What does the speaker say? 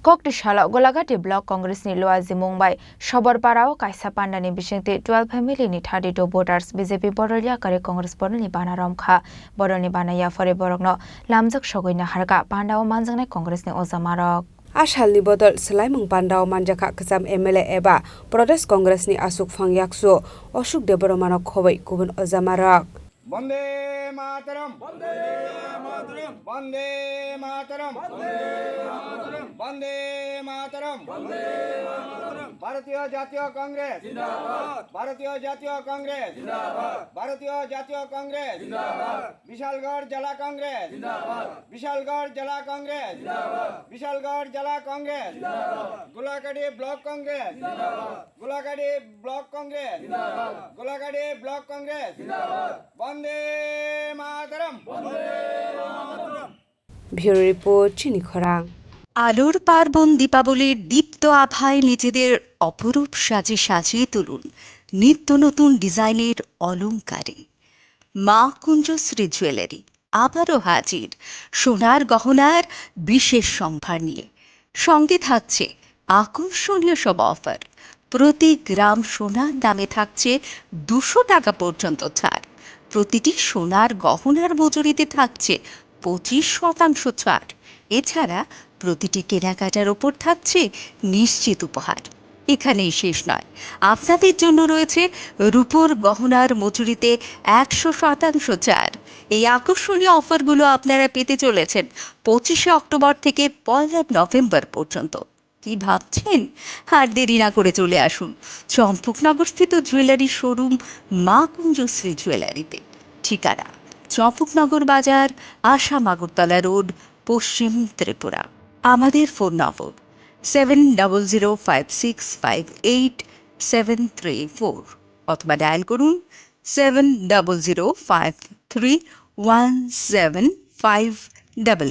Koktishala Golaghati Block Congress ni Loazi Mumbai Shoborparao Kaisa Pandani Bishingti 12 family ni 32 voters BJP Bodol Yakaroi Congress Bodol ni Bana Romkha Bodol ni Bana Yakaroi Borokno Lamjak Shogoina Harga Pandao Manjangnai Congress ni Ozamarok Ashalni Bodol Selaimung Pandao Manjaka Kazam MLA Eba Prodes Congress ni Asuk Fangyakso Oshuk Deboromano Khowai Kubun Ozamarok Bande Mataram Bande Mataram Bande Mataram Bande Mataram Bande Mataram Bharatiya Jatiya Congress Zindabad Bharatiya Jatiya Congress Zindabad Bharatiya Jatiya Congress Zindabad Vishalgarh Jala Congress Zindabad Vishalgarh Jala Congress Zindabad Vishalgarh Jala Congress Zindabad Golaghati Block Congress Zindabad Golaghati Block Congress Zindabad Golaghati Block Congress Zindabad Bande Mataram Bande Mataram Bureau Report Chini Khorang আলোর পার্বণ দীপাবলির দীপ্ত আভায় নিজেদের অপরূপ সাজে সাজিয়ে তুলুন নিত্য নতুন ডিজাইনের অলংকারে মা কুঞ্জশ্রী জুয়েলারি আবারও হাজির সোনার গহনার বিশেষ সম্ভার নিয়ে সঙ্গে থাকছে আকর্ষণীয় সব অফার প্রতি গ্রাম সোনার দামে থাকছে 200 টাকা পর্যন্ত ছাড় প্রতিটি সোনার গহনার মজুরিতে থাকছে 25% ছাড় এছাড়া প্রতিটি কেনাকাটার ওপর থাকছে নিশ্চিত উপহার এখানেই শেষ নয় আপনাদের জন্য রয়েছে রূপোর গহনার মজুরিতে 100% ছাড় এই আকর্ষণীয় অফারগুলো আপনারা পেতে চলেছেন 25 অক্টোবর থেকে 1 নভেম্বর পর্যন্ত কি ভাবছেন আর দেরি না করে চলে আসুন চম্পকনগরস্থিত জুয়েলারি শোরুম মা কুঞ্জশ্রী জুয়েলারিতে ঠিকানা চম্পকনগর বাজার আসাম আগরতলা রোড পশ্চিম ত্রিপুরা আমাদের ফোন নম্বর 7005658734 অথবা ডায়াল করুন 7005317588